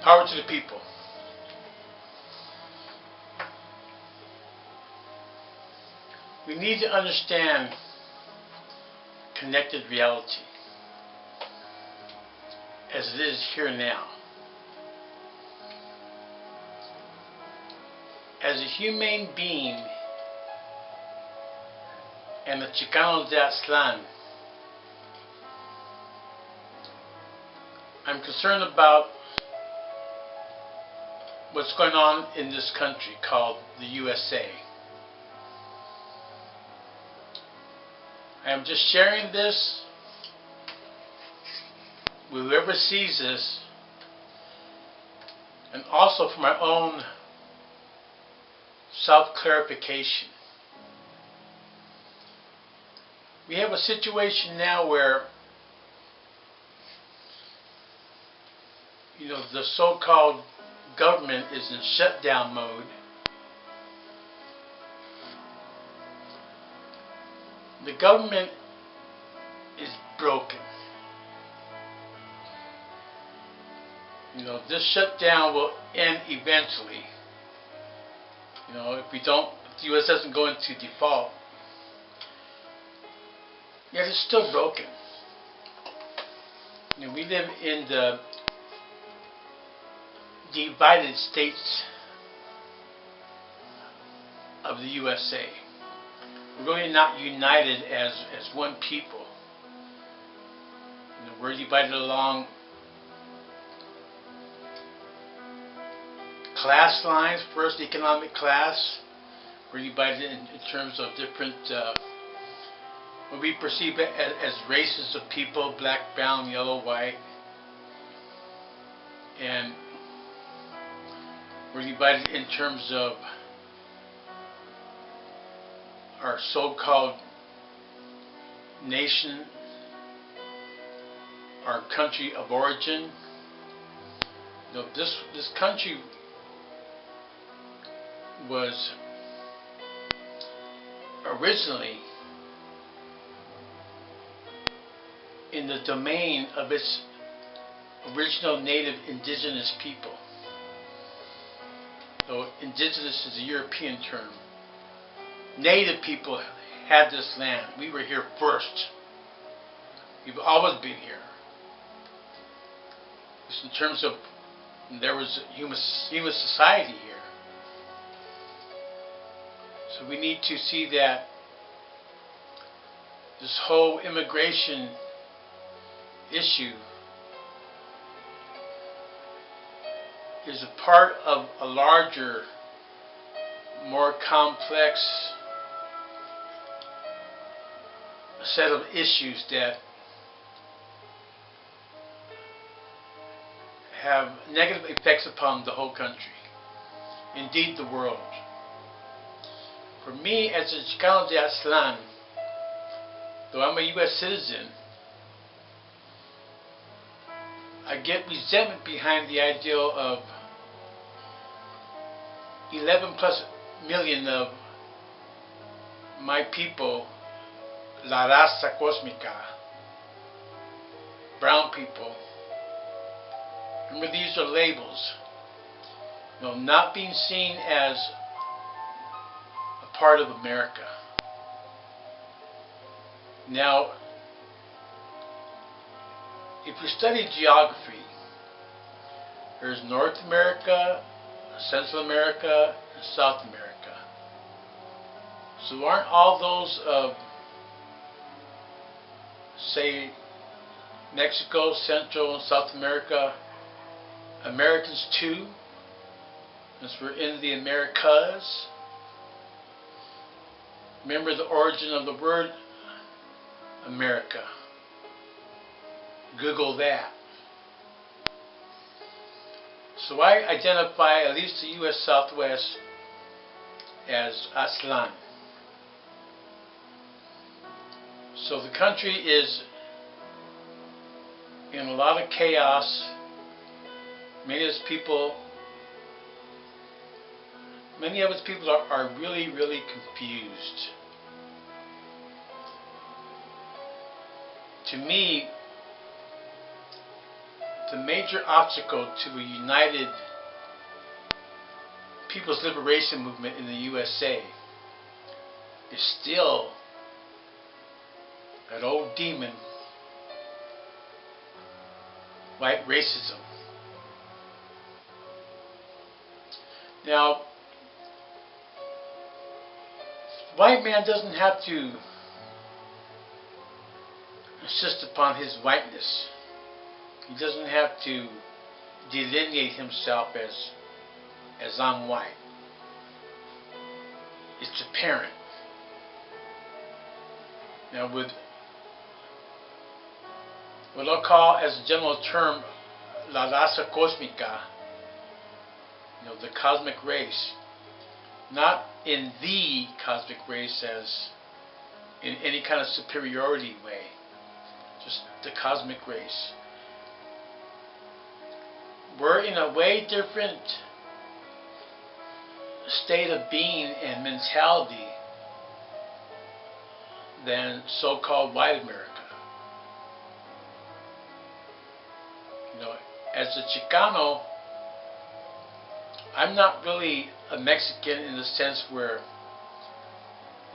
Power to the people. We need to understand connected reality as it is here now. As a humane being and a Chicano de Aztlán, I'm concerned about what's going on in this country called the USA. I am just sharing this with whoever sees this, and also for my own self-clarification. We have a situation now where, the so-called government is in shutdown mode. The government is broken. This shutdown will end eventually. If the U.S. doesn't go into default, yet it's still broken. We live in the divided states of the USA. We're really not united as one people. We're divided along class lines. First, economic class. We're divided in terms of different what we perceive as races of people: black, brown, yellow, white. And we're divided in terms of our so-called nation, our country of origin. This country was originally in the domain of its original native indigenous people. So indigenous is a European term. Native people had this land. We were here first. We've always been here. Just in terms of, there was human society here. So we need to see that this whole immigration issue is a part of a larger, more complex set of issues that have negative effects upon the whole country, indeed the world. For me, as a Chicano de Aztlán, though I'm a U.S. citizen, I get resentment behind the ideal of 11 plus million of my people, la raza cósmica, brown people. Remember, these are labels. Not being seen as a part of America. Now, if you study geography, there's North America, Central America, and South America. So aren't all those of, say, Mexico, Central and South America, Americans too? Since we're in the Americas. Remember the origin of the word America. Google that. So I identify at least the U.S. Southwest as Aztlán. So the country is in a lot of chaos. Many of its people are really, really confused. To me, the major obstacle to a united People's Liberation Movement in the USA is still that old demon, white racism. Now, the white man doesn't have to insist upon his whiteness. He doesn't have to delineate himself as I'm white. It's apparent. Now, with what I'll call as a general term, la raza cósmica, the cosmic race, not in the cosmic race as in any kind of superiority way, just the cosmic race. We're in a way different state of being and mentality than so-called white America. As a Chicano, I'm not really a Mexican in the sense where,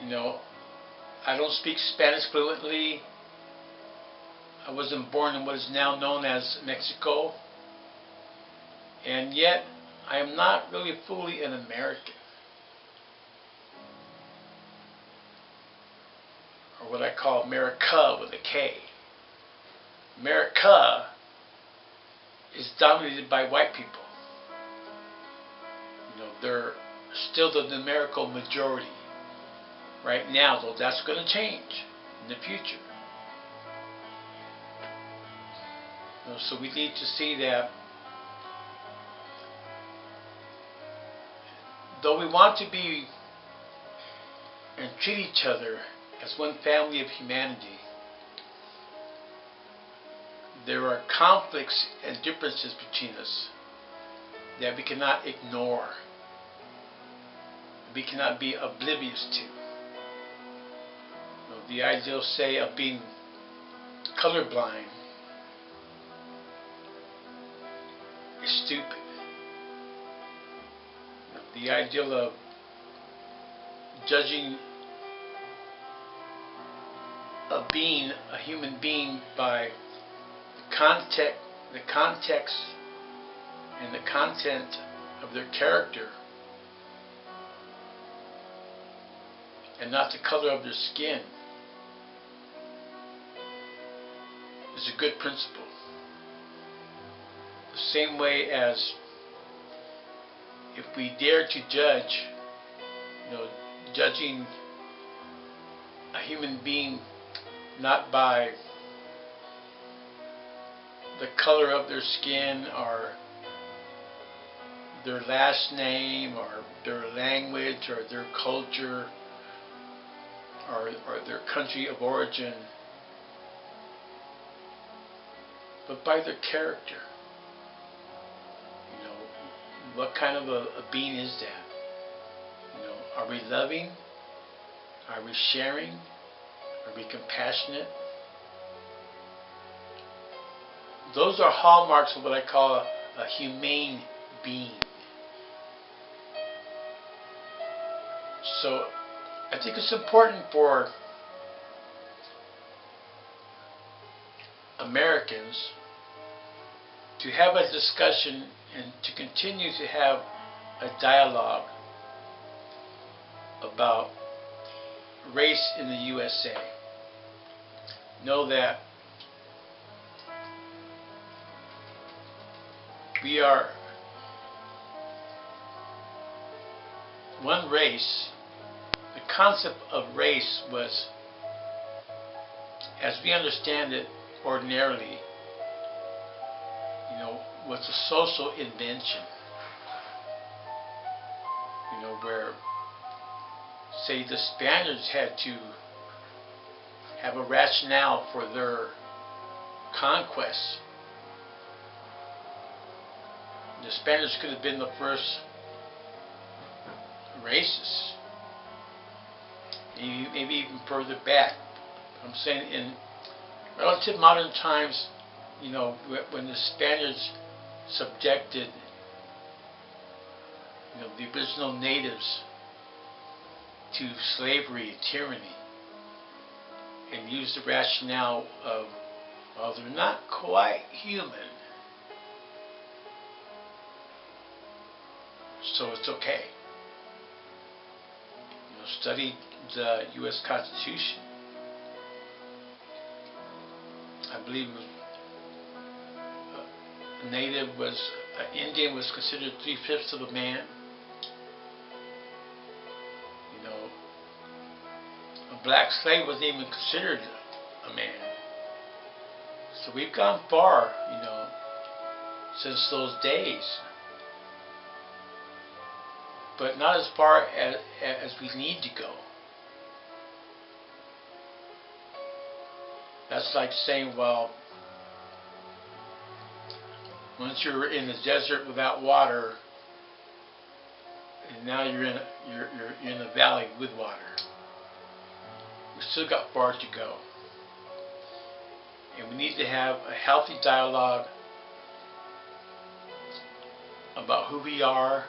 I don't speak Spanish fluently. I wasn't born in what is now known as Mexico. And yet, I am not really fully an American. Or what I call America with a K. America is dominated by white people. They're still the numerical majority right now, though that's going to change in the future. So we need to see that though we want to be and treat each other as one family of humanity, there are conflicts and differences between us that we cannot ignore. We cannot be oblivious to. The ideal say of being colorblind is stupid. The ideal of judging a being, a human being, by the context and the content of their character, and not the color of their skin, is a good principle. The same way as if we dare to judge, judging a human being not by the color of their skin or their last name or their language or their culture or their country of origin, but by their character. What kind of a being is that? Are we loving? Are we sharing? Are we compassionate? Those are hallmarks of what I call a humane being. So I think it's important for Americans to have a discussion and to continue to have a dialogue about race in the USA. Know that we are one race. The concept of race was, as we understand it ordinarily, was a social invention. Where, say, the Spaniards had to have a rationale for their conquests. The Spaniards could have been the first races, maybe even further back. I'm saying in relative modern times, you know, when the Spaniards subjected, you know, the original natives to slavery and tyranny, and used the rationale of, well, they're not quite human, so it's okay. You know, study the U.S. Constitution. I believe a native was, an Indian was considered 3/5 of a man. You know, a black slave wasn't even considered a man. So we've gone far, you know, since those days. But not as far as we need to go. That's like saying, well, once you're in the desert without water, and now you're in a valley with water. We still got far to go, and we need to have a healthy dialogue about who we are,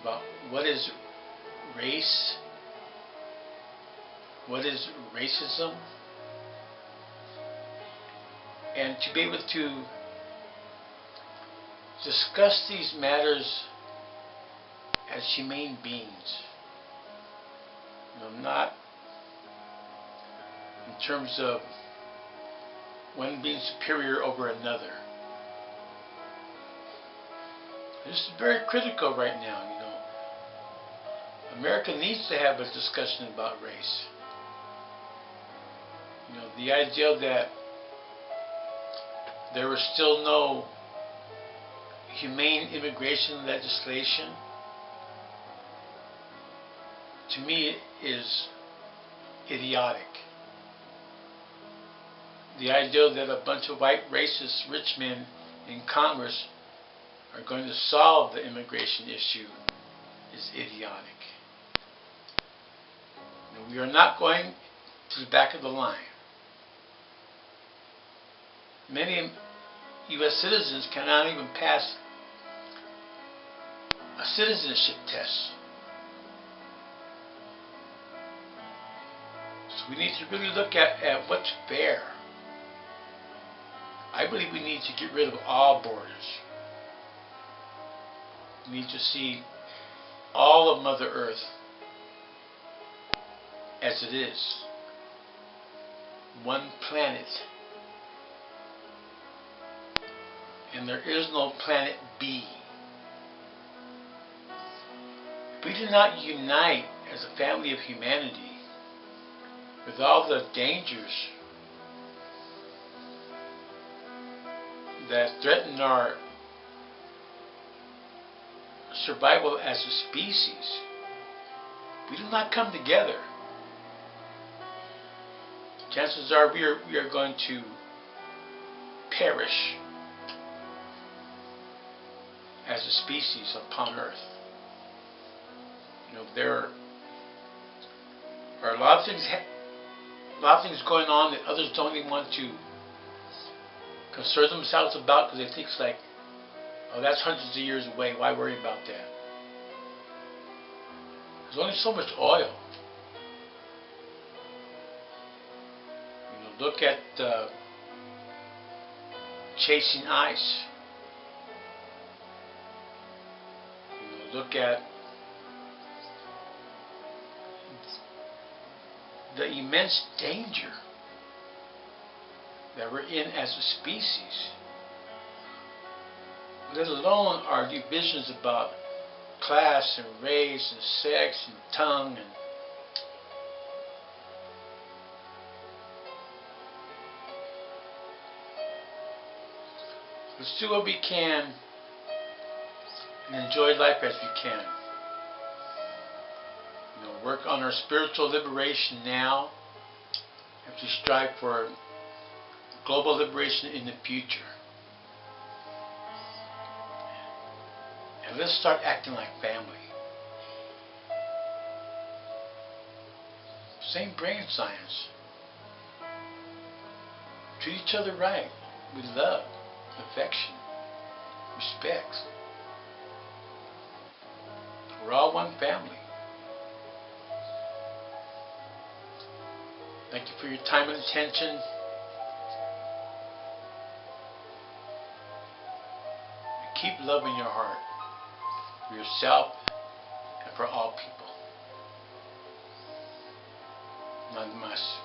about what is race, what is racism, and to be able to discuss these matters as humane beings. You know, not in terms of one being superior over another. This is very critical right now, you know. America needs to have a discussion about race. You know, the idea that there was still no humane immigration legislation, to me, is idiotic. The idea that a bunch of white racist rich men in Congress are going to solve the immigration issue is idiotic. You know, we are not going to the back of the line. Many U.S. citizens cannot even pass a citizenship test. So we need to really look at what's fair. I believe we need to get rid of all borders. We need to see all of Mother Earth as it is. One planet. And there is no planet B. If we do not unite as a family of humanity with all the dangers that threaten our survival as a species, we do not come together, chances are we are going to perish as a species upon Earth. You know, there are a lot of things going on that others don't even want to concern themselves about, because they think it's like, oh, that's hundreds of years away, why worry about that? There's only so much oil. You know, look at chasing ice. You know, look at the immense danger that we're in as a species, let alone our divisions about class and race and sex and tongue and let's do what we can and enjoy life as we can. You know, work on our spiritual liberation now as we strive for global liberation in the future. And let's start acting like family. Same brain science. Treat each other right, with love, affection, respect. We're all one family. Thank you for your time and attention. And keep love in your heart for yourself and for all people. None of us.